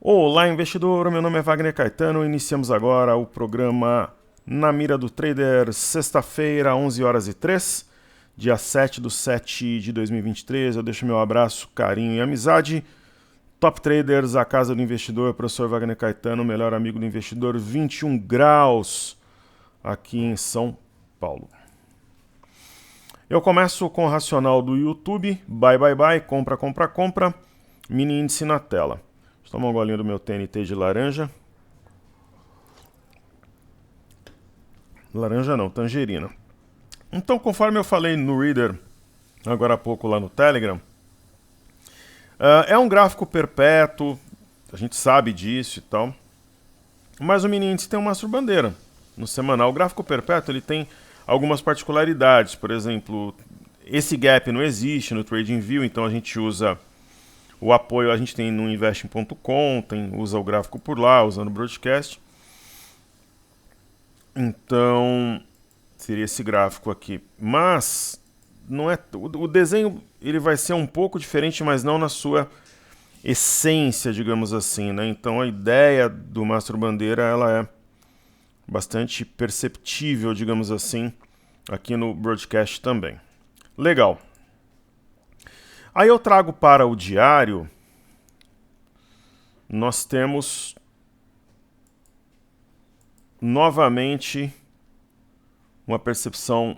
Olá, investidor. Meu nome é Wagner Caetano. Iniciamos agora o programa Na Mira do Trader, sexta-feira, 11h03, dia 7/7/2023. Eu deixo meu abraço, carinho e amizade. Top Traders, a casa do investidor, professor Wagner Caetano, melhor amigo do investidor, 21 graus aqui em São Paulo. Eu começo com o racional do YouTube, buy, buy, buy, compra, compra, compra, mini índice na tela. Deixa eu tomar um golinho do meu TNT de laranja. Laranja não, tangerina. Então, conforme eu falei no Reader, agora há pouco lá no Telegram, é um gráfico perpétuo, a gente sabe disso e tal, mas o mini índice tem uma bandeira no semanal. O gráfico perpétuo ele tem algumas particularidades, por exemplo, esse gap não existe no TradingView, então a gente usa o apoio, a gente tem no investing.com, usa o gráfico por lá, usando o broadcast. Então, seria esse gráfico aqui. Mas não é o desenho, ele vai ser um pouco diferente, mas não na sua essência, digamos assim, né? Então, a ideia do Mastro Bandeira, ela é bastante perceptível, digamos assim, aqui no broadcast também. Legal. Aí eu trago para o diário, nós temos novamente uma percepção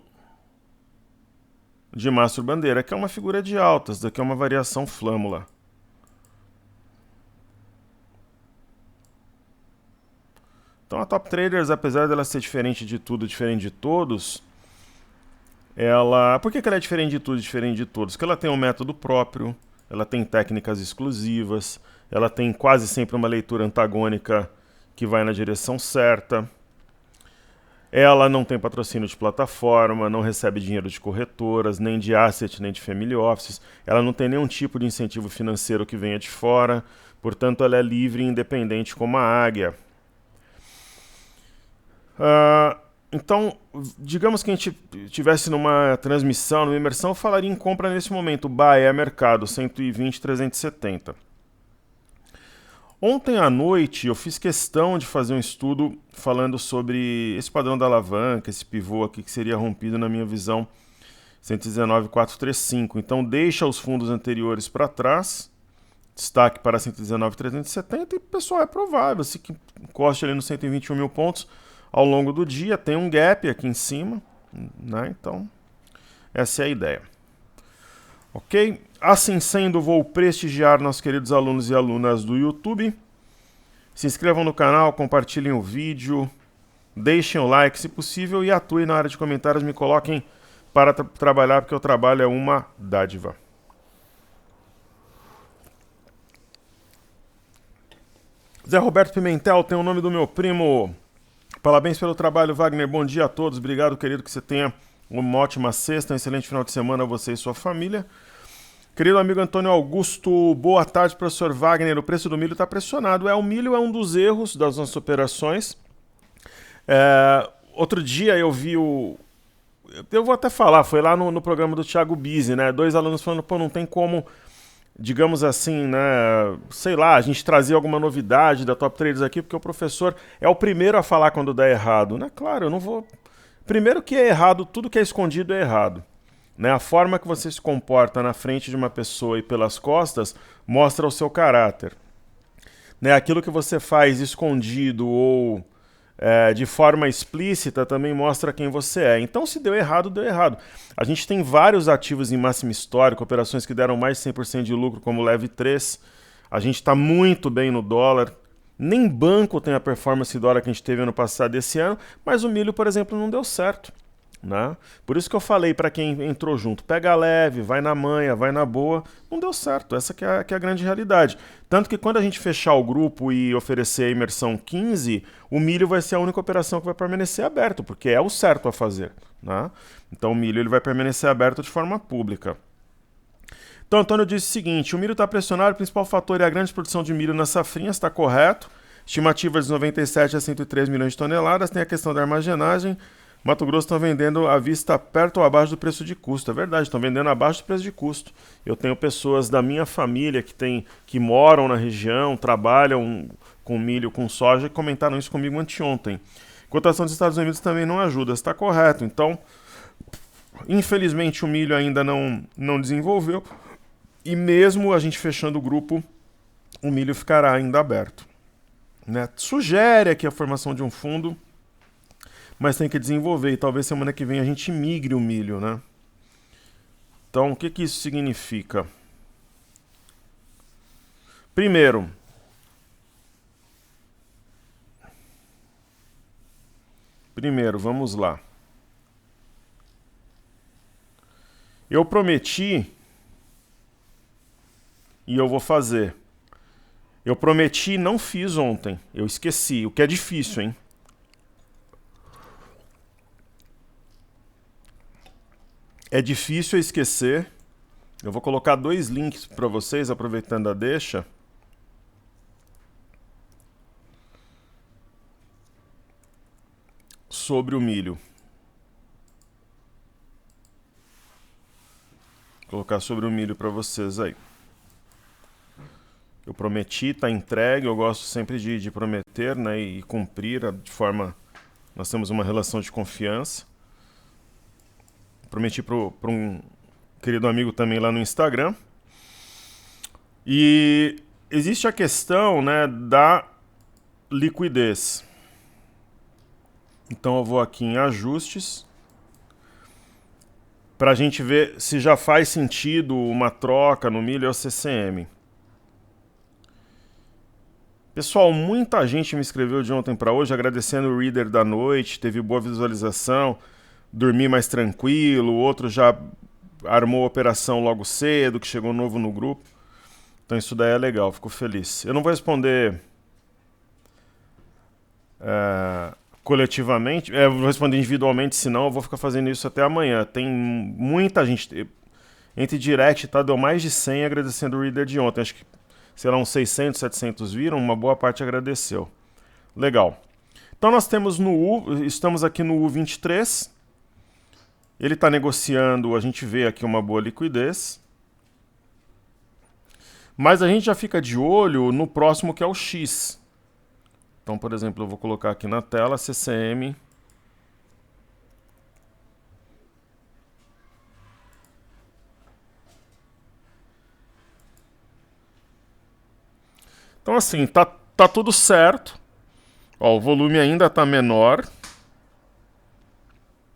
de Mastro Bandeira, que é uma figura de altas, daqui é uma variação flâmula. Então a Top Traders, apesar dela ser diferente de tudo, diferente de todos, por que ela é diferente de tudo, diferente de todos? Porque ela tem um método próprio, ela tem técnicas exclusivas, ela tem quase sempre uma leitura antagônica que vai na direção certa. Ela não tem patrocínio de plataforma, não recebe dinheiro de corretoras, nem de asset, nem de family offices. Ela não tem nenhum tipo de incentivo financeiro que venha de fora. Portanto, ela é livre e independente como a águia. Então, digamos que a gente estivesse numa transmissão, numa imersão, eu falaria em compra nesse momento. Buy é mercado, 120, 370. Ontem à noite eu fiz questão de fazer um estudo falando sobre esse padrão da alavanca, esse pivô aqui que seria rompido na minha visão 119,435. Então deixa os fundos anteriores para trás, destaque para 119,370 e pessoal, é provável se que encoste ali nos 121 mil pontos ao longo do dia, tem um gap aqui em cima, né? Então essa é a ideia. Ok? Assim sendo, vou prestigiar nossos queridos alunos e alunas do YouTube. Se inscrevam no canal, compartilhem o vídeo, deixem o like se possível e atuem na área de comentários, me coloquem para trabalhar, porque o trabalho é uma dádiva. Zé Roberto Pimentel tem o nome do meu primo. Parabéns pelo trabalho, Wagner. Bom dia a todos. Obrigado, querido, que você tenha uma ótima sexta, um excelente final de semana a você e sua família. Querido amigo Antônio Augusto, boa tarde, professor Wagner. O preço do milho está pressionado. O milho é um dos erros das nossas operações. Outro dia eu vi eu vou até falar, foi lá no programa do Thiago Bizzi, né? 2 alunos falando, pô, não tem como, digamos assim, né? Sei lá, a gente trazer alguma novidade da Top Traders aqui, porque o professor é o primeiro a falar quando dá errado, né? Claro, eu não vou... Primeiro que é errado, tudo que é escondido é errado. Né? A forma que você se comporta na frente de uma pessoa e pelas costas mostra o seu caráter. Né? Aquilo que você faz escondido ou de forma explícita também mostra quem você é. Então, se deu errado, deu errado. A gente tem vários ativos em máximo histórico, operações que deram mais de 100% de lucro, como o Leve 3. A gente está muito bem no dólar. Nem banco tem a performance dólar que a gente teve ano passado e esse ano, mas o milho, por exemplo, não deu certo. Né? Por isso que eu falei para quem entrou junto, pega leve, vai na manha, vai na boa, não deu certo, essa que é a grande realidade. Tanto que quando a gente fechar o grupo e oferecer a imersão 15, o milho vai ser a única operação que vai permanecer aberto, porque é o certo a fazer. Né? Então o milho ele vai permanecer aberto de forma pública. Então Antônio disse o seguinte, o milho está pressionado, o principal fator é a grande produção de milho na safrinha, está correto, estimativa de 97 a 103 milhões de toneladas, tem a questão da armazenagem, Mato Grosso estão vendendo à vista perto ou abaixo do preço de custo. É verdade, estão vendendo abaixo do preço de custo. Eu tenho pessoas da minha família que moram na região, trabalham com milho, com soja, e comentaram isso comigo anteontem. Cotação dos Estados Unidos também não ajuda, está correto. Então, infelizmente o milho ainda não desenvolveu. E mesmo a gente fechando o grupo, o milho ficará ainda aberto. Né? Sugere aqui a formação de um fundo, mas tem que desenvolver, e talvez semana que vem a gente migre o milho, né? Então, o que que isso significa? Primeiro, vamos lá. Eu prometi e eu vou fazer. Eu prometi e não fiz ontem. Eu esqueci, o que é difícil, hein? É difícil esquecer. Eu vou colocar 2 links para vocês, aproveitando a deixa. Sobre o milho. Vou colocar sobre o milho para vocês aí. Eu prometi, tá entregue. Eu gosto sempre de prometer, né, e cumprir de forma... Nós temos uma relação de confiança. Prometi para um querido amigo também lá no Instagram. E existe a questão, né, da liquidez. Então eu vou aqui em ajustes para a gente ver se já faz sentido uma troca no milho ou CCM. Pessoal, muita gente me escreveu de ontem para hoje agradecendo o reader da noite, teve boa visualização, dormi mais tranquilo, o outro já armou a operação logo cedo, que chegou novo no grupo. Então isso daí é legal, fico feliz. Eu não vou responder coletivamente, vou responder individualmente, senão eu vou ficar fazendo isso até amanhã. Tem muita gente, entre direct, tá, deu mais de 100 agradecendo o reader de ontem. Acho que, sei lá, uns 600, 700 viram, uma boa parte agradeceu. Legal. Então nós temos estamos aqui no U23. Ele está negociando, a gente vê aqui uma boa liquidez. Mas a gente já fica de olho no próximo, que é o X. Então, por exemplo, eu vou colocar aqui na tela CCM. Então, assim, tá tudo certo. Ó, o volume ainda está menor.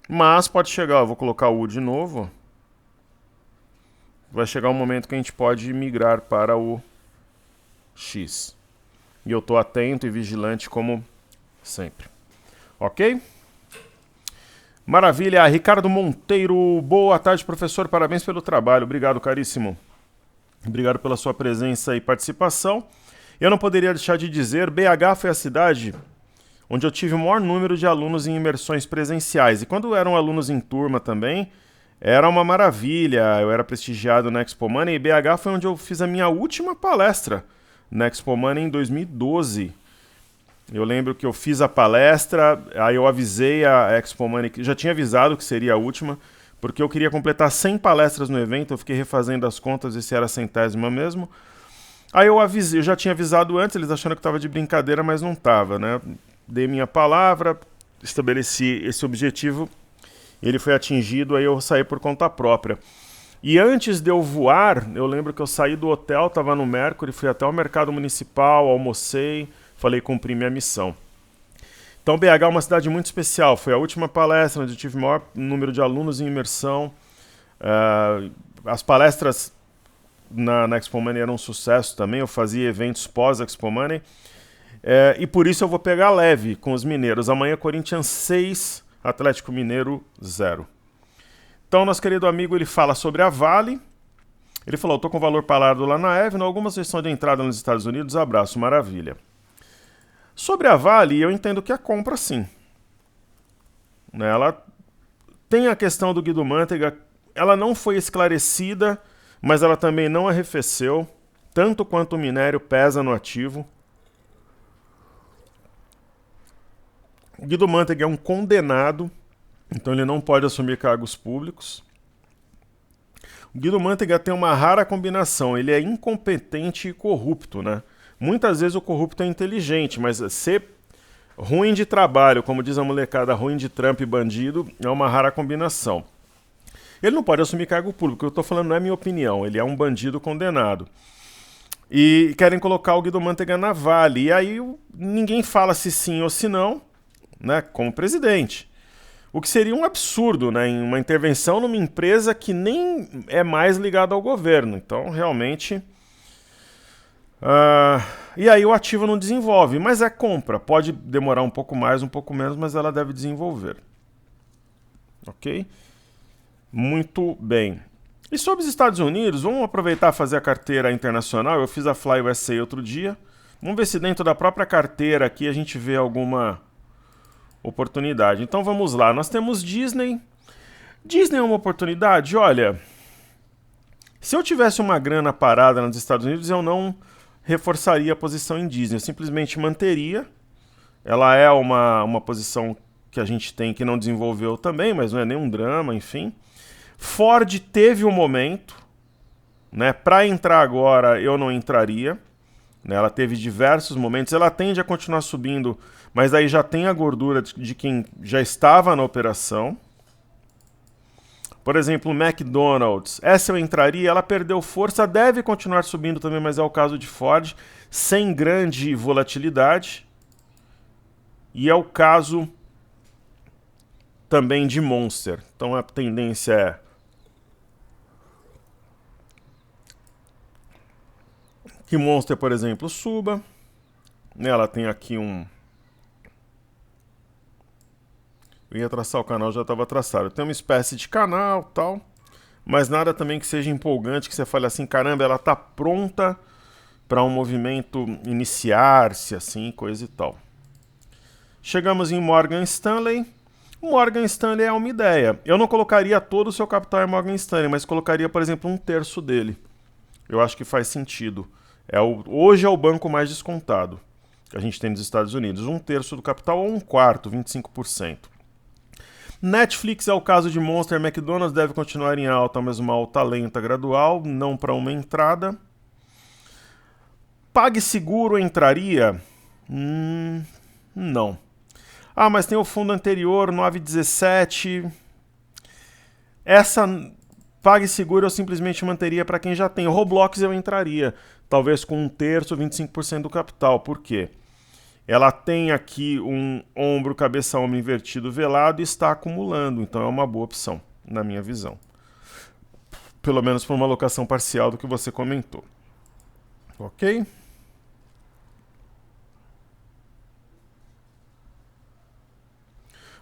Mas pode chegar, eu vou colocar o U de novo. Vai chegar um momento que a gente pode migrar para o X. E eu estou atento e vigilante como sempre. Ok? Maravilha. Ricardo Monteiro, boa tarde, professor. Parabéns pelo trabalho. Obrigado, caríssimo. Obrigado pela sua presença e participação. Eu não poderia deixar de dizer, BH foi a cidade onde eu tive o maior número de alunos em imersões presenciais. E quando eram alunos em turma também, era uma maravilha. Eu era prestigiado na Expo Money e BH foi onde eu fiz a minha última palestra na Expo Money em 2012. Eu lembro que eu fiz a palestra, aí eu avisei a Expo Money, que já tinha avisado que seria a última, porque eu queria completar 100 palestras no evento, eu fiquei refazendo as contas, esse era a 100ª mesmo. Aí eu avisei, eu já tinha avisado antes, eles achando que estava de brincadeira, mas não estava, né? Dei minha palavra, estabeleci esse objetivo, ele foi atingido, aí eu saí por conta própria. E antes de eu voar, eu lembro que eu saí do hotel, estava no Mercury, fui até o mercado municipal, almocei, falei cumpri minha missão. Então BH é uma cidade muito especial, foi a última palestra onde eu tive o maior número de alunos em imersão. As palestras na Expo Money eram um sucesso também, eu fazia eventos pós-Expo Money. E por isso eu vou pegar leve com os mineiros. Amanhã Corinthians 6, Atlético Mineiro 0. Então nosso querido amigo ele fala sobre a Vale. Ele falou, estou com valor parado lá na Evno, alguma sugestão de entrada nos Estados Unidos, abraço, maravilha. Sobre a Vale, eu entendo que a compra sim. Ela tem a questão do Guido Mantega, ela não foi esclarecida, mas ela também não arrefeceu, tanto quanto o minério pesa no ativo. O Guido Mantega é um condenado, Então ele não pode assumir cargos públicos. O Guido Mantega tem uma rara combinação, ele é incompetente e corrupto, né? Muitas vezes o corrupto é inteligente, mas ser ruim de trabalho, como diz a molecada, ruim de trampo e bandido, é uma rara combinação. Ele não pode assumir cargo público, o que eu estou falando não é minha opinião, ele é um bandido condenado. E querem colocar o Guido Mantega na Vale, e aí ninguém fala se sim ou se não, né, como presidente. O que seria um absurdo, né, em uma intervenção numa empresa que nem é mais ligada ao governo. Então, realmente... e aí o ativo não desenvolve, mas é compra. Pode demorar um pouco mais, um pouco menos, mas ela deve desenvolver. Ok? Muito bem. E sobre os Estados Unidos, vamos aproveitar e fazer a carteira internacional. Eu fiz a Fly USA outro dia. Vamos ver se dentro da própria carteira aqui a gente vê alguma oportunidade. Então vamos lá. Nós temos Disney. Disney é uma oportunidade? Olha, se eu tivesse uma grana parada nos Estados Unidos, eu não reforçaria a posição em Disney. Eu simplesmente manteria. Ela é uma posição que a gente tem que não desenvolveu também, mas não é nenhum drama, enfim. Ford teve um momento, né? Para entrar agora eu não entraria, né? Ela teve diversos momentos, ela tende a continuar subindo, mas aí já tem a gordura de quem já estava na operação. Por exemplo, o McDonald's, essa eu entraria, ela perdeu força, deve continuar subindo também, mas é o caso de Ford, sem grande volatilidade. E é o caso também de Monster. Então a tendência é que Monster, por exemplo, suba. Ela tem aqui um... Eu ia traçar o canal, já estava traçado. Tem uma espécie de canal, tal, mas nada também que seja empolgante, que você fale assim, caramba, ela está pronta para um movimento iniciar-se, assim, coisa e tal. Chegamos em Morgan Stanley. Morgan Stanley é uma ideia. Eu não colocaria todo o seu capital em Morgan Stanley, mas colocaria, por exemplo, 1/3 dele. Eu acho que faz sentido. Hoje é o banco mais descontado que a gente tem nos Estados Unidos. 1/3 do capital ou 1/4, 25%. Netflix é o caso de Monster. McDonald's deve continuar em alta, mas uma alta lenta, gradual, não para uma entrada. PagSeguro entraria? Não. Ah, mas tem o fundo anterior, 917. Essa PagSeguro eu simplesmente manteria para quem já tem. O Roblox eu entraria, talvez com 1/3, 25% do capital. Por quê? Ela tem aqui um ombro, cabeça, ombro invertido, velado e está acumulando. Então é uma boa opção, na minha visão. Pelo menos por uma alocação parcial do que você comentou. Ok?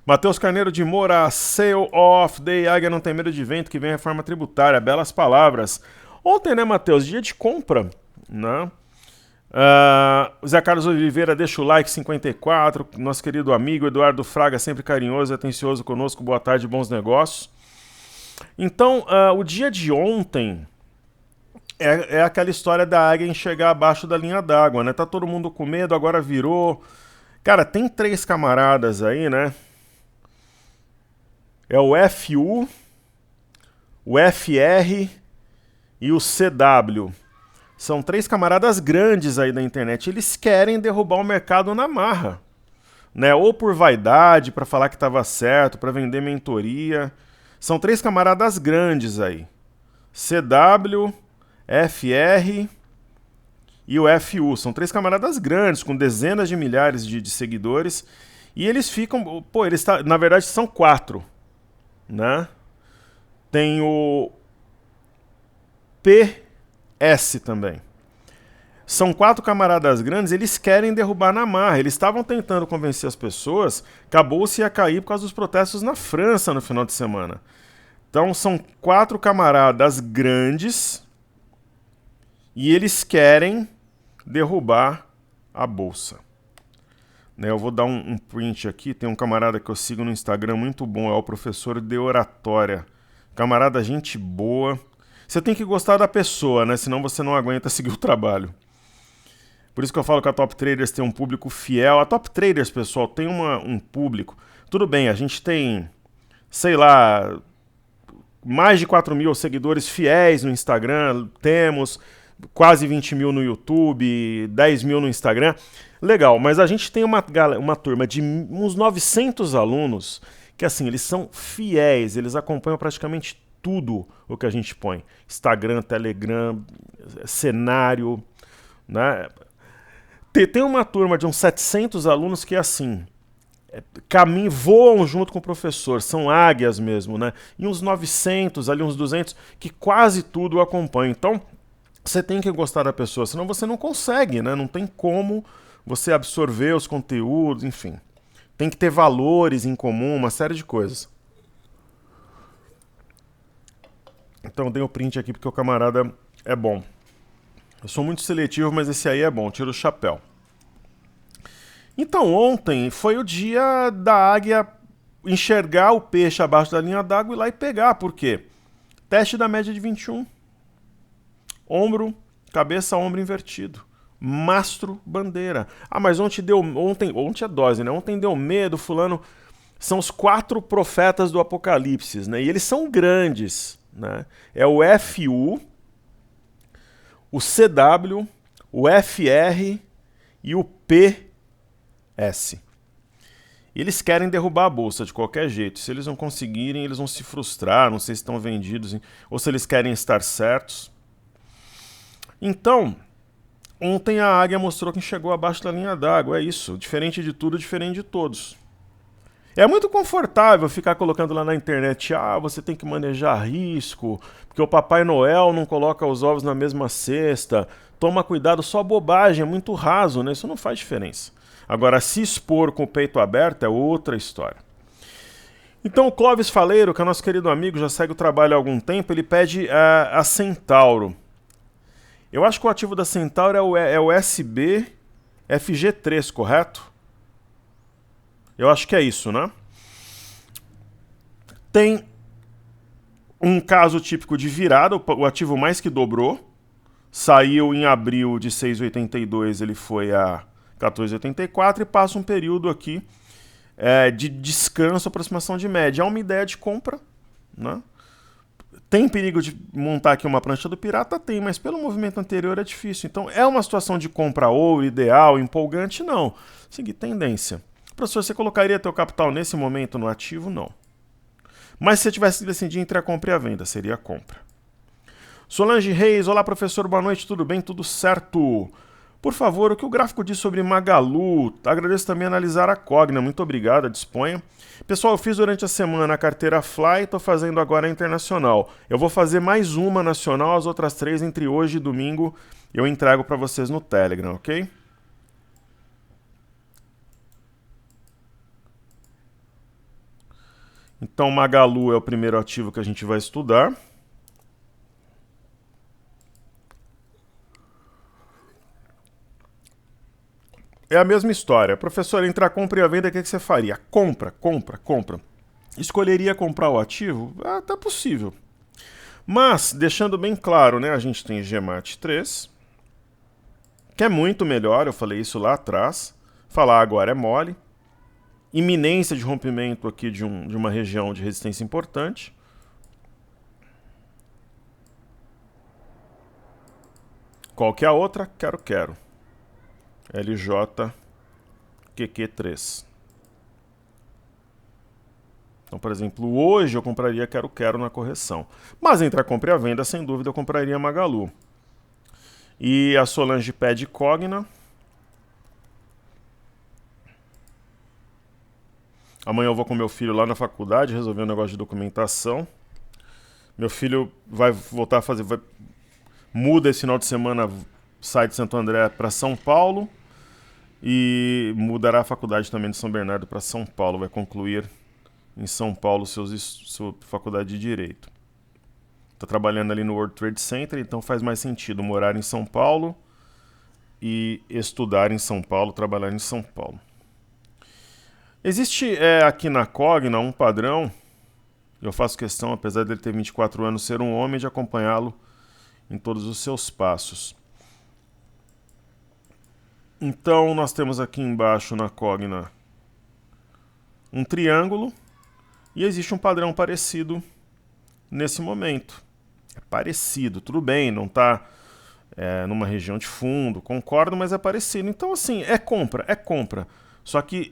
Matheus Carneiro de Moura, Sale of Day, Águia não tem medo de vento, que vem a reforma tributária, belas palavras. Ontem, né, Matheus, dia de compra, né? Zé Carlos Oliveira, deixa o like, 54, nosso querido amigo Eduardo Fraga, sempre carinhoso e atencioso conosco, boa tarde, bons negócios. Então, o dia de ontem é aquela história da águia em chegar abaixo da linha d'água, né? Tá todo mundo com medo, agora virou. Cara, tem 3 camaradas aí, né? É o FU, o FR e o CW. São 3 camaradas grandes aí da internet. Eles querem derrubar o mercado na marra, né? Ou por vaidade, para falar que estava certo, para vender mentoria. São 3 camaradas grandes aí. CW, FR e o FU. São 3 camaradas grandes, com dezenas de milhares de seguidores. E eles ficam... Pô, na verdade são 4. Né? Tem o PS também. São 4 camaradas grandes, eles querem derrubar na marra. Eles estavam tentando convencer as pessoas, acabou-se a cair por causa dos protestos na França no final de semana. Então são 4 camaradas grandes e eles querem derrubar a bolsa. Eu vou dar um print aqui, tem um camarada que eu sigo no Instagram muito bom, é o professor de oratória. Camarada, gente boa. Você tem que gostar da pessoa, né? Senão você não aguenta seguir o trabalho. Por isso que eu falo que a Top Traders tem um público fiel. A Top Traders, pessoal, tem um público. Tudo bem, a gente tem sei lá, mais de 4 mil seguidores fiéis no Instagram, temos quase 20 mil no YouTube, 10 mil no Instagram. Legal, mas a gente tem uma turma de uns 900 alunos que, assim, eles são fiéis, eles acompanham praticamente tudo o que a gente põe. Instagram, Telegram, cenário, né? Tem uma turma de uns 700 alunos que é assim, voam junto com o professor, são águias mesmo, né? E uns 900, ali uns 200, que quase tudo o acompanham. Então, você tem que gostar da pessoa, senão você não consegue, né? Não tem como você absorver os conteúdos, enfim. Tem que ter valores em comum, uma série de coisas. Então eu dei o print aqui porque o camarada é bom. Eu sou muito seletivo, mas esse aí é bom, tiro o chapéu. Então ontem foi o dia da águia enxergar o peixe abaixo da linha d'água e ir lá e pegar. Por quê? Teste da média de 21. Ombro, cabeça, ombro invertido. Mastro, bandeira. Ah, mas ontem é dose, né? Ontem deu medo, fulano. São os 4 profetas do Apocalipse, né? E eles são grandes, né? É o FU, o CW, o FR e o PS. Eles querem derrubar a bolsa de qualquer jeito. Se eles não conseguirem, eles vão se frustrar. Não sei se estão vendidos ou se eles querem estar certos. Então, ontem a águia mostrou quem chegou abaixo da linha d'água. É isso. Diferente de tudo, diferente de todos. É muito confortável ficar colocando lá na internet, você tem que manejar risco, porque o Papai Noel não coloca os ovos na mesma cesta, toma cuidado, só bobagem, é muito raso, né? Isso não faz diferença. Agora, se expor com o peito aberto é outra história. Então o Clóvis Faleiro, que é nosso querido amigo, já segue o trabalho há algum tempo, ele pede a Centauro. Eu acho que o ativo da Centauro é o SBFG3, correto? Eu acho que é isso, né? Tem um caso típico de virada, o ativo mais que dobrou. Saiu em abril de 6,82, ele foi a 14,84 e passa um período aqui de descanso, aproximação de média. É uma ideia de compra, né? Tem perigo de montar aqui uma prancha do pirata? Tem, mas pelo movimento anterior é difícil. Então é uma situação de compra ouro, ideal, empolgante? Não. Seguir tendência. Professor, você colocaria teu capital nesse momento no ativo? Não. Mas se você tivesse que decidir entre a compra e a venda, seria a compra. Solange Reis, olá professor, boa noite, tudo bem? Tudo certo? Por favor, o que o gráfico diz sobre Magalu? Agradeço também analisar a Cogna, muito obrigado, disponha. Pessoal, eu fiz durante a semana a carteira Fly, estou fazendo agora a internacional. Eu vou fazer mais uma nacional, as outras 3 entre hoje e domingo eu entrego para vocês no Telegram, ok? Então, Magalu é o primeiro ativo que a gente vai estudar. É a mesma história. Professor, entre a compra e a venda, o que você faria? Compra, compra, compra. Escolheria comprar o ativo? Tá possível. Mas, deixando bem claro, né, a gente tem GMAT 3, que é muito melhor, eu falei isso lá atrás. Falar agora é mole. Iminência de rompimento aqui de uma região de resistência importante. Qual que é a outra? Quero. LJQQ3. Então, por exemplo, hoje eu compraria Quero na correção. Mas entre a compra e a venda, sem dúvida, eu compraria Magalu. E a Solange pede Cogna. Amanhã eu vou com meu filho lá na faculdade resolver um negócio de documentação. Meu filho vai voltar a fazer... muda esse final de semana, sai de Santo André para São Paulo. E mudará a faculdade também de São Bernardo para São Paulo. Vai concluir em São Paulo sua faculdade de Direito. Está trabalhando ali no World Trade Center, então faz mais sentido morar em São Paulo e estudar em São Paulo, trabalhar em São Paulo. Existe aqui na Cogna um padrão, eu faço questão, apesar dele ter 24 anos, ser um homem, de acompanhá-lo em todos os seus passos. Então nós temos aqui embaixo na Cogna um triângulo E existe um padrão parecido nesse momento. É parecido, tudo bem, não está numa região de fundo, concordo, mas é parecido. Então, assim, é compra, é compra. Só que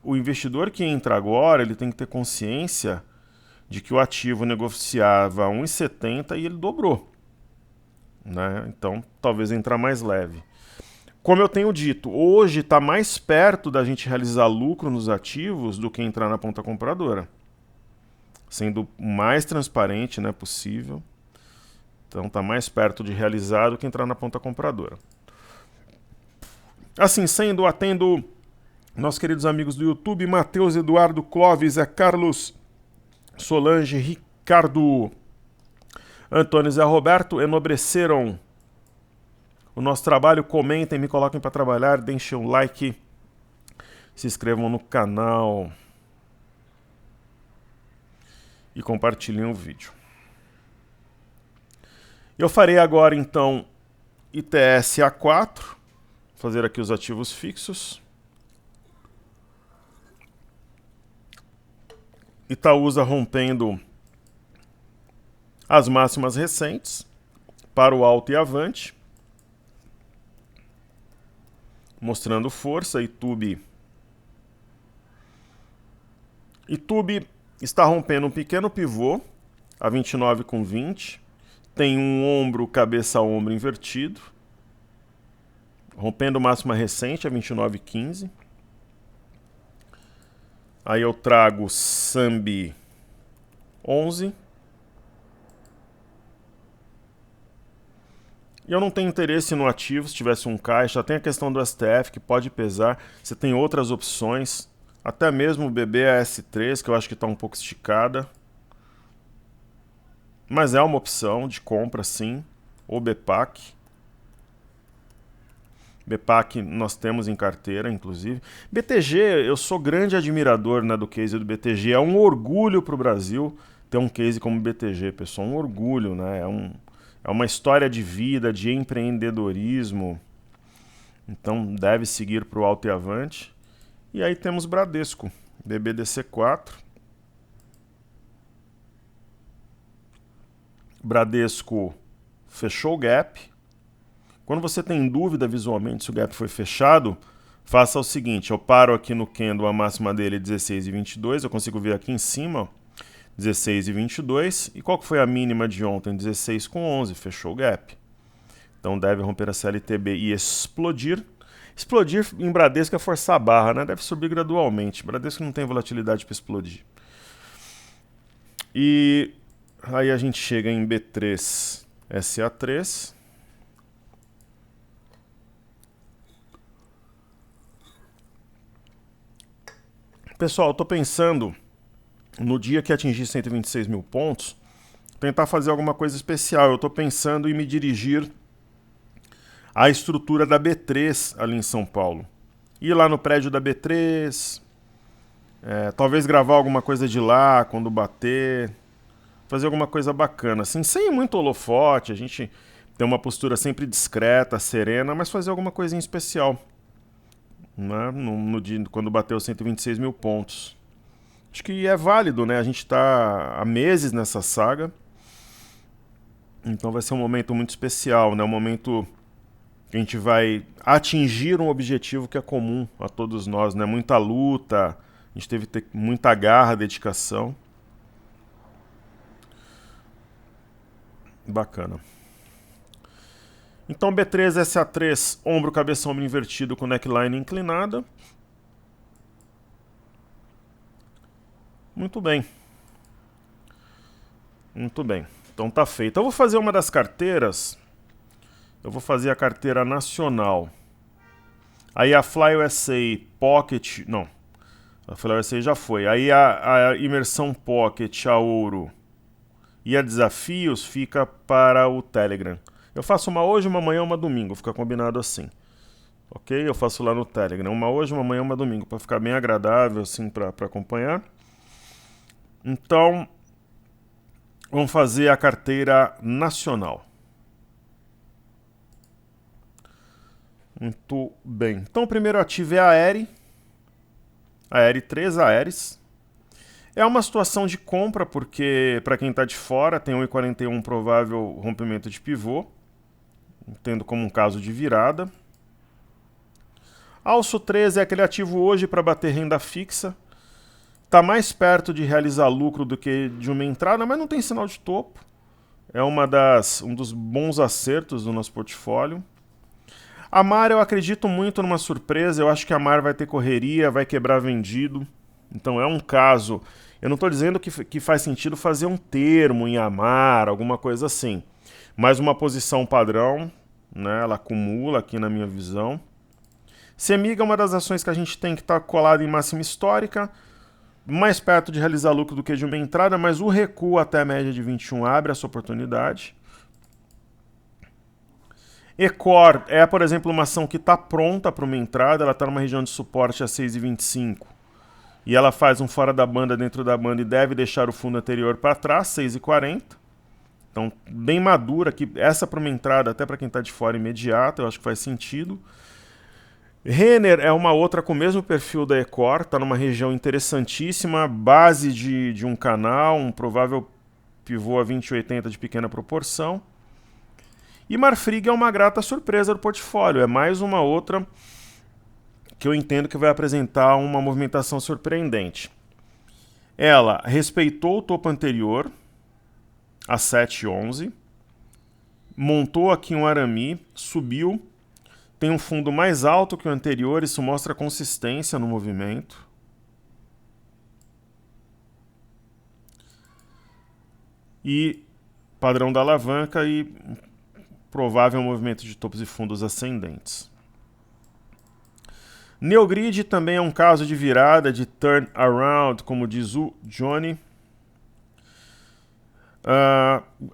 o investidor que entra agora, ele tem que ter consciência de que o ativo negociava a 1,70 e ele dobrou. Né? Então, talvez entrar mais leve. Como eu tenho dito, hoje está mais perto da gente realizar lucro nos ativos do que entrar na ponta compradora. Sendo o mais transparente, né, possível. Então está mais perto de realizar do que entrar na ponta compradora. Assim sendo, atendo nossos queridos amigos do YouTube, Matheus, Eduardo, Clóvis, Carlos, Solange, Ricardo, Antônio e Zé Roberto, enobreceram o nosso trabalho. Comentem, me coloquem para trabalhar, deixem um like, se inscrevam no canal e compartilhem o vídeo. Eu farei agora então ITS A4, fazer aqui os ativos fixos. Itaúsa rompendo as máximas recentes para o alto e avante, mostrando força. Itube está rompendo um pequeno pivô a 29,20. Tem um ombro, cabeça a ombro invertido, rompendo máxima recente a 29,15. Aí eu trago Sambi 11. E eu não tenho interesse no ativo se tivesse um caixa. Tem a questão do STF que pode pesar. Você tem outras opções. Até mesmo o BBAS3, que eu acho que está um pouco esticada. Mas é uma opção de compra, sim. Ou BPAC. BPAC nós temos em carteira, inclusive. BTG, eu sou grande admirador, né, do case do BTG. É um orgulho para o Brasil ter um case como BTG, pessoal. Um orgulho, né? É uma história de vida, de empreendedorismo. Então deve seguir para o alto e avante. E aí temos Bradesco, BBDC4. Bradesco fechou o gap. Quando você tem dúvida visualmente se o gap foi fechado, faça o seguinte: eu paro aqui no candle, a máxima dele é 16,22, eu consigo ver aqui em cima, 16,22. E qual que foi a mínima de ontem? 16,11, fechou o gap. Então deve romper a CLTB e explodir. Explodir em Bradesco é forçar a barra, né? Deve subir gradualmente. Bradesco não tem volatilidade para explodir. E aí a gente chega em B3, SA3. Pessoal, eu estou pensando, no dia que atingir 126 mil pontos, tentar fazer alguma coisa especial. Eu estou pensando em me dirigir à estrutura da B3 ali em São Paulo. Ir lá no prédio da B3, talvez gravar alguma coisa de lá quando bater, fazer alguma coisa bacana, assim, sem muito holofote, a gente tem uma postura sempre discreta, serena, mas fazer alguma coisinha especial, né? No dia, quando bateu 126 mil pontos. Acho que é válido, né? A gente está há meses nessa saga, então vai ser um momento muito especial, né? Um momento que a gente vai atingir um objetivo que é comum a todos nós, né? Muita luta, a gente teve que ter muita garra, dedicação. Bacana. Então B3, SA3, ombro, cabeça, ombro invertido com neckline inclinada. Muito bem. Muito bem. Então tá feito. Eu vou fazer uma das carteiras. Eu vou fazer a carteira nacional. Aí a Fly USA Pocket... Não. A Fly USA já foi. Aí a imersão Pocket, a ouro e a desafios fica para o Telegram. Eu faço uma hoje, uma amanhã, uma domingo. Fica combinado assim. Ok? Eu faço lá no Telegram. Uma hoje, uma amanhã, uma domingo. Para ficar bem agradável, assim, para acompanhar. Então, vamos fazer a carteira nacional. Muito bem. Então, o primeiro ativo é a Aery. A Aery 3, a Aeres. É uma situação de compra, porque para quem está de fora tem 1,41 provável rompimento de pivô, tendo como um caso de virada. Alço 13 é aquele ativo hoje para bater renda fixa. Está mais perto de realizar lucro do que de uma entrada, mas não tem sinal de topo. É um dos bons acertos do nosso portfólio. A Mar eu acredito muito numa surpresa. Eu acho que a Mar vai ter correria, vai quebrar vendido. Então é um caso. Eu não estou dizendo que faz sentido fazer um termo em Amar, alguma coisa assim. Mas uma posição padrão, né? Ela acumula aqui na minha visão. Semiga é uma das ações que a gente tem que estar colada em máxima histórica, mais perto de realizar lucro do que de uma entrada, mas o recuo até a média de 21 abre essa oportunidade. Ecor é, por exemplo, uma ação que está pronta para uma entrada, ela está numa região de suporte a 6,25 e ela faz um fora da banda dentro da banda e deve deixar o fundo anterior para trás, 6,40. Então, bem madura aqui, essa para uma entrada, até para quem está de fora imediata, eu acho que faz sentido. Renner é uma outra com o mesmo perfil da Ecor, está numa região interessantíssima, base de um canal, um provável pivô a 20,80 de pequena proporção. E Marfrig é uma grata surpresa do portfólio, é mais uma outra que eu entendo que vai apresentar uma movimentação surpreendente. Ela respeitou o topo anterior, a 7,11, montou aqui um arame, subiu, tem um fundo mais alto que o anterior, isso mostra consistência no movimento. E padrão da alavanca e provável movimento de topos e fundos ascendentes. Neogrid também é um caso de virada, de turn around, como diz o Johnny.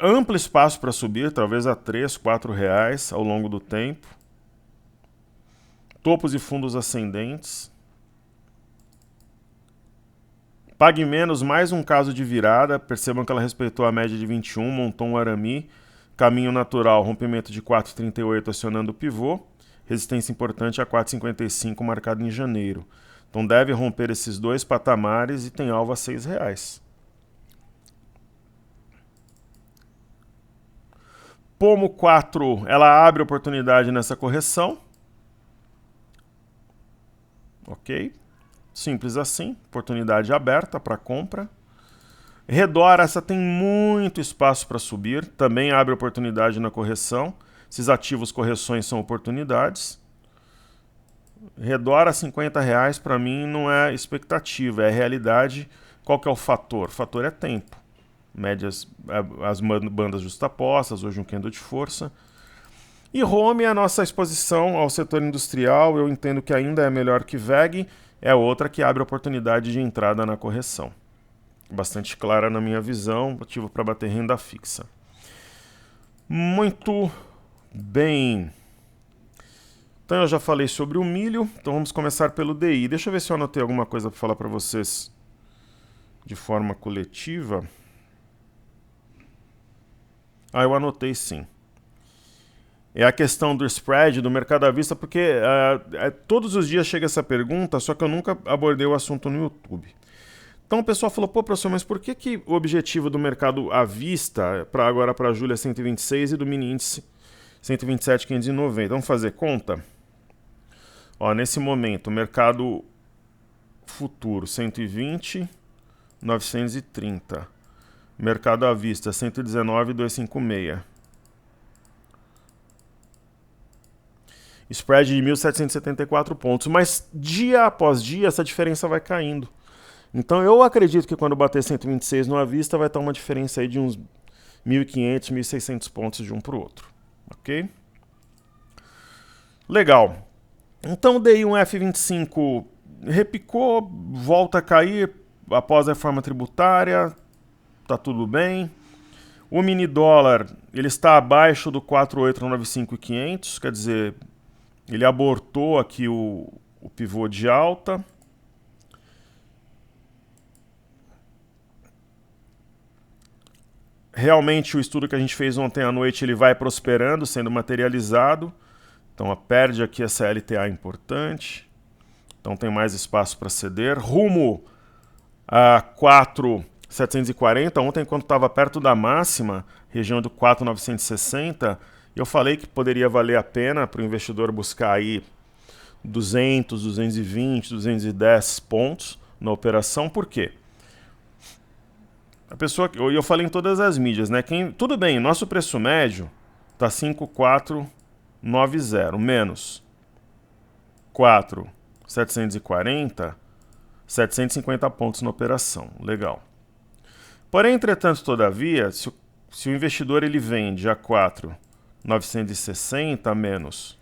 Amplo espaço para subir, talvez a R$ 3, R$ 4 ao longo do tempo. Topos e fundos ascendentes. Pague menos, mais um caso de virada. Percebam que ela respeitou a média de 21, montou um arame. Caminho natural, rompimento de 4,38 acionando o pivô. Resistência importante a 4,55 marcado em janeiro. Então deve romper esses dois patamares e tem alvo a R$ 6. Pomo 4, ela abre oportunidade nessa correção. Ok? Simples assim, oportunidade aberta para compra. Redor, essa tem muito espaço para subir, também abre oportunidade na correção. Esses ativos correções são oportunidades. Redor a R$ 50 para mim não é expectativa, é realidade. Qual que é o fator? O fator é tempo. Médias, as bandas justapostas, hoje um candle de força. E Home, a nossa exposição ao setor industrial, eu entendo que ainda é melhor que VEG, é outra que abre oportunidade de entrada na correção. Bastante clara na minha visão, ativo para bater renda fixa. Muito bem. Então eu já falei sobre o milho, então vamos começar pelo DI. Deixa eu ver se eu anotei alguma coisa para falar para vocês de forma coletiva. Eu anotei sim. É a questão do spread, do mercado à vista, porque todos os dias chega essa pergunta, só que eu nunca abordei o assunto no YouTube. Então o pessoal falou, pô, professor, mas por que o objetivo do mercado à vista, agora para julho é 126 e do mini índice 127,590? Vamos fazer conta? Ó, nesse momento, o mercado futuro 120, 930. Mercado à vista 119,256. Spread de 1.774 pontos, mas dia após dia essa diferença vai caindo. Então eu acredito que quando bater 126 no à vista vai estar uma diferença aí de uns 1.500, 1.600 pontos de um para o outro. Ok? Legal. Então dei um F25, repicou, volta a cair após a reforma tributária, tá tudo bem. O mini dólar, ele está abaixo do 4,895,500, quer dizer, ele abortou aqui o pivô de alta. Realmente o estudo que a gente fez ontem à noite, ele vai prosperando, sendo materializado. Então perde aqui essa LTA importante. Então tem mais espaço para ceder. Rumo a 4.740, ontem quando estava perto da máxima, região do 4.960, eu falei que poderia valer a pena para o investidor buscar aí 200, 220, 210 pontos na operação. Por quê? A pessoa, eu falei em todas as mídias, né? Tudo bem, nosso preço médio está 5.490 menos 4.740, 750 pontos na operação. Legal. Porém, entretanto, todavia, se o investidor ele vende a 4.960 menos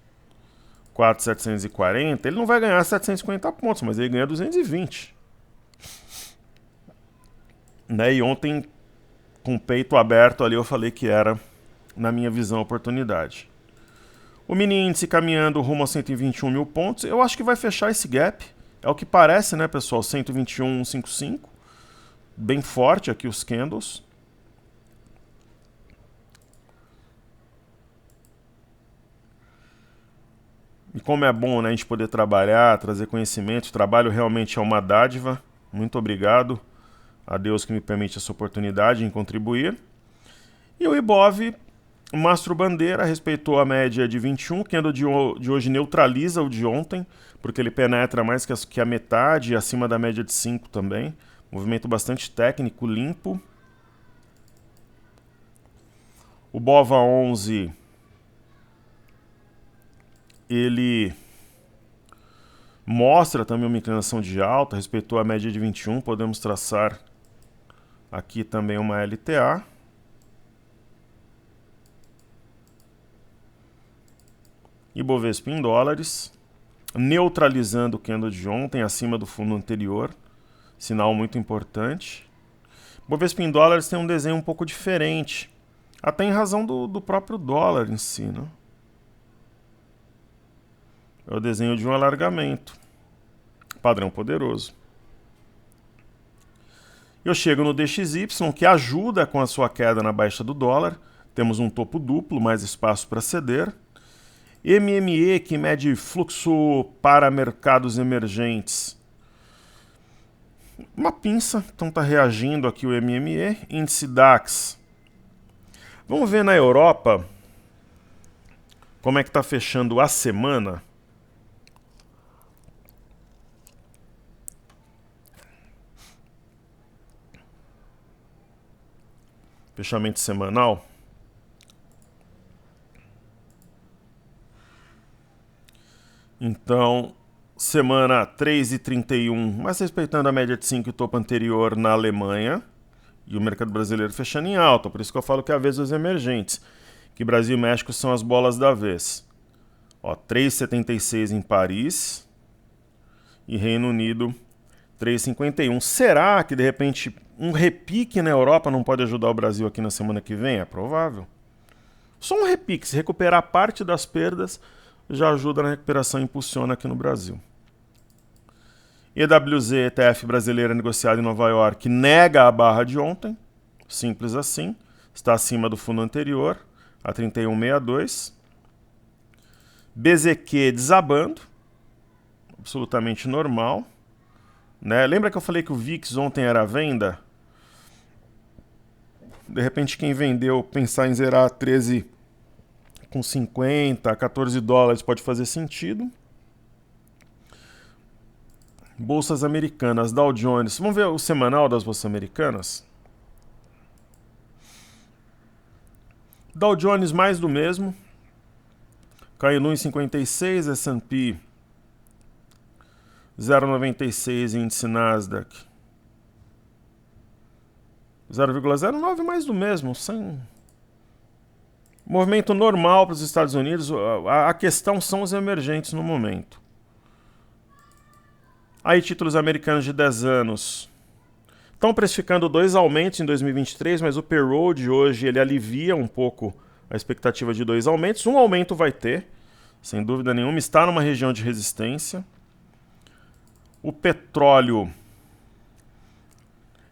4.740, ele não vai ganhar 750 pontos, mas ele ganha 220. Né? E ontem, com o peito aberto ali, eu falei que era, na minha visão, oportunidade. O mini índice caminhando rumo a 121 mil pontos, eu acho que vai fechar esse gap. É o que parece, né, pessoal? 121,55. Bem forte aqui os candles. E como é bom, né, a gente poder trabalhar, trazer conhecimento. O trabalho realmente é uma dádiva. Muito obrigado a Deus que me permite essa oportunidade em contribuir. E o Ibov, o Mastro Bandeira, respeitou a média de 21, que candle de hoje neutraliza o de ontem, porque ele penetra mais que a metade, acima da média de 5 também. Movimento bastante técnico, limpo. O BOVA 11, ele mostra também uma inclinação de alta, respeitou a média de 21, podemos traçar aqui também uma LTA. Ibovespa em dólares, neutralizando o candle de ontem, acima do fundo anterior, sinal muito importante. Ibovespa em dólares tem um desenho um pouco diferente, até em razão do próprio dólar em si, né? É o desenho de um alargamento, padrão poderoso. Eu chego no DXY, que ajuda com a sua queda na baixa do dólar. Temos um topo duplo, mais espaço para ceder. MME, que mede fluxo para mercados emergentes. Uma pinça, então está reagindo aqui o MME. Índice DAX. Vamos ver na Europa como é que está fechando a semana. Fechamento semanal. Então, semana 3,31, mas respeitando a média de 5 e o topo anterior na Alemanha. E o mercado brasileiro fechando em alta. Por isso que eu falo que é a vez dos emergentes. Que Brasil e México são as bolas da vez. Ó, 3,76 em Paris. E Reino Unido 3,51. Será que, de repente, um repique na Europa não pode ajudar o Brasil aqui na semana que vem? É provável. Só um repique, se recuperar parte das perdas, já ajuda na recuperação e impulsiona aqui no Brasil. EWZ, ETF brasileira negociado em Nova York, nega a barra de ontem. Simples assim. Está acima do fundo anterior, a 31,62. BZQ desabando. Absolutamente normal. Né? Lembra que eu falei que o VIX ontem era venda? De repente quem vendeu pensar em zerar 13,50, 14 dólares pode fazer sentido. Bolsas americanas, Dow Jones. Vamos ver o semanal das bolsas americanas? Dow Jones mais do mesmo. Caiu no 1,56, S&P 0,96, índice Nasdaq 0,09, mais do mesmo, sem movimento normal para os Estados Unidos. A questão são os emergentes no momento. Aí títulos americanos de 10 anos estão precificando 2 aumentos em 2023, mas o payroll de hoje ele alivia um pouco a expectativa de 2 aumentos. Um aumento vai ter, sem dúvida nenhuma, está numa região de resistência. O petróleo,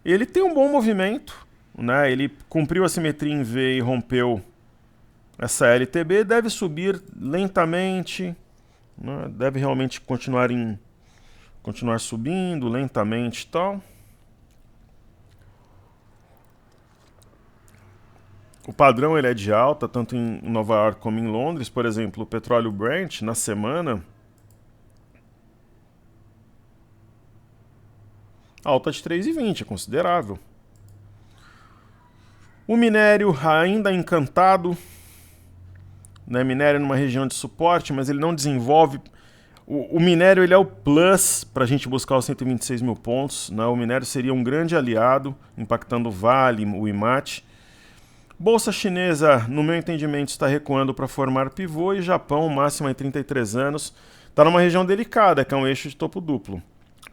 ele tem um bom movimento, né? Ele cumpriu a simetria em V e rompeu essa LTB, deve subir lentamente, né? Deve realmente continuar subindo lentamente e tal. O padrão ele é de alta, tanto em Nova York como em Londres. Por exemplo, o petróleo Brent, na semana, alta de 3,20, é considerável. O minério ainda encantado, né? Minério numa região de suporte, mas ele não desenvolve. O minério ele é o plus para a gente buscar os 126 mil pontos. Né? O minério seria um grande aliado, impactando o Vale, o IMAT. Bolsa chinesa, no meu entendimento, está recuando para formar pivô e Japão, máxima em 33 anos, está numa região delicada, que é um eixo de topo duplo.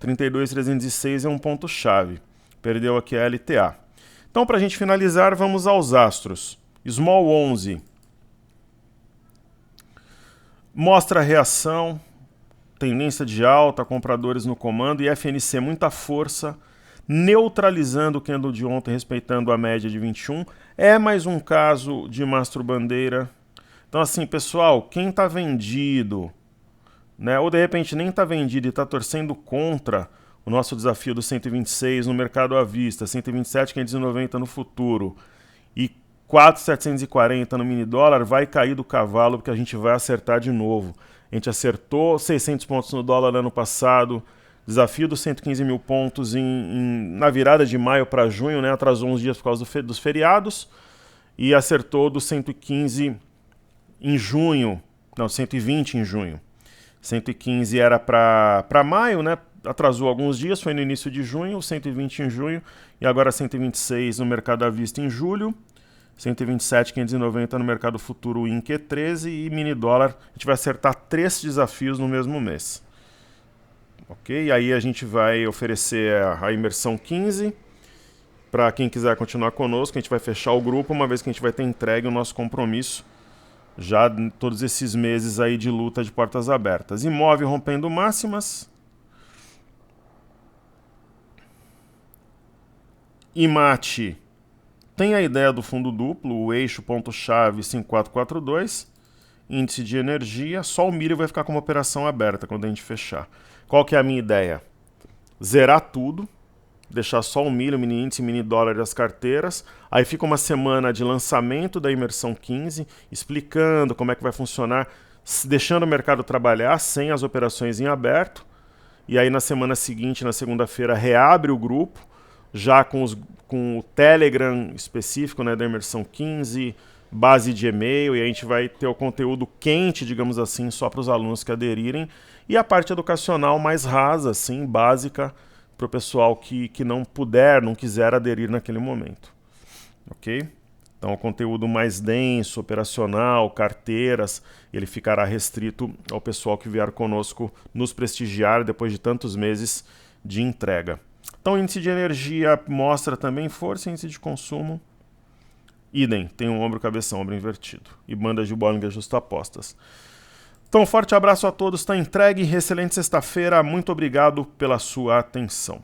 32.306 é um ponto-chave. Perdeu aqui a LTA. Então, para a gente finalizar, vamos aos astros. Small 11 mostra a reação, tendência de alta, compradores no comando e FNC muita força, neutralizando o candle de ontem, respeitando a média de 21. É mais um caso de mastro bandeira. Então assim, pessoal, quem está vendido, né, ou de repente nem está vendido e está torcendo contra o nosso desafio do 126 no mercado à vista, 127.590 no futuro e 4.740 no mini dólar, vai cair do cavalo porque a gente vai acertar de novo. A gente acertou 600 pontos no dólar ano passado, desafio dos 115 mil pontos na virada de maio para junho, né? Atrasou uns dias por causa dos feriados, e acertou dos 115 em junho, não, 120 em junho. 115 era para maio, né? Atrasou alguns dias, foi no início de junho, 120 em junho, e agora 126 no mercado à vista em julho. 127.590 no mercado futuro em Q13 e mini dólar. A gente vai acertar 3 desafios no mesmo mês. Ok? Aí a gente vai oferecer a imersão 15 para quem quiser continuar conosco. A gente vai fechar o grupo, uma vez que a gente vai ter entregue o nosso compromisso já todos esses meses aí de luta de portas abertas. Imóvel rompendo máximas. IMAT tem a ideia do fundo duplo, o eixo ponto-chave 5442, índice de energia, só o milho vai ficar com uma operação aberta quando a gente fechar. Qual que é a minha ideia? Zerar tudo, deixar só o milho, mini índice, mini dólar e as carteiras, aí fica uma semana de lançamento da imersão 15, explicando como é que vai funcionar, deixando o mercado trabalhar sem as operações em aberto, e aí na semana seguinte, na segunda-feira, reabre o grupo, já com o Telegram específico, né, da imersão 15, base de e-mail, e a gente vai ter o conteúdo quente, digamos assim, só para os alunos que aderirem, e a parte educacional mais rasa, assim, básica, para o pessoal que não puder, não quiser aderir naquele momento. Ok? Então o conteúdo mais denso, operacional, carteiras, ele ficará restrito ao pessoal que vier conosco nos prestigiar depois de tantos meses de entrega. Então, índice de energia mostra também força, índice de consumo, idem, tem um ombro, cabeção, ombro invertido. E banda de Bollinger justapostas. Então, forte abraço a todos, está entregue, excelente sexta-feira, muito obrigado pela sua atenção.